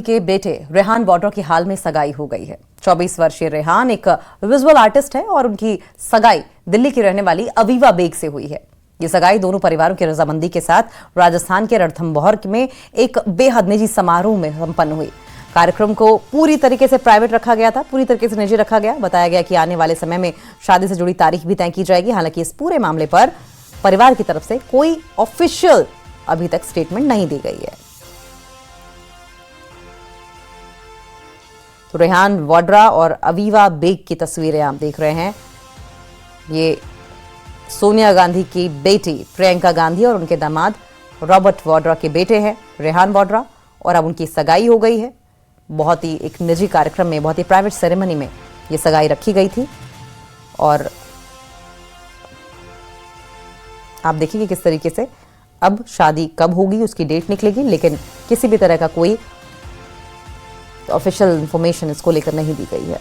के बेटे रेहान वॉड्रा की हाल में सगाई हो गई है। 24 वर्षीय रेहान एक विजुअल आर्टिस्ट है और उनकी सगाई दिल्ली की रहने वाली अवीवा बेग से हुई है। ये सगाई दोनों परिवारों की रजामंदी के साथ राजस्थान के रणथंभौर में एक बेहद निजी समारोह में संपन्न हुई। कार्यक्रम को पूरी तरीके से प्राइवेट रखा गया था, पूरी तरीके से निजी रखा गया। बताया गया कि आने वाले समय में शादी से जुड़ी तारीख भी तय की जाएगी। हालांकि इस पूरे मामले पर परिवार की तरफ से कोई ऑफिशियल अभी तक स्टेटमेंट नहीं दी गई है। तो रेहान वॉड्रा और अवीवा बेग की तस्वीरें आप देख रहे हैं। ये सोनिया गांधी की बेटी प्रियंका गांधी और उनके दामाद रॉबर्ट वॉड्रा के बेटे हैं रेहान वॉड्रा, और अब उनकी सगाई हो गई है। बहुत ही एक निजी कार्यक्रम में, बहुत ही प्राइवेट सेरेमनी में ये सगाई रखी गई थी। और आप देखिए किस तरीके से अब शादी कब होगी उसकी डेट निकलेगी, लेकिन किसी भी तरह का कोई ऑफिशियल इंफॉर्मेशन इसको लेकर नहीं दी गई है।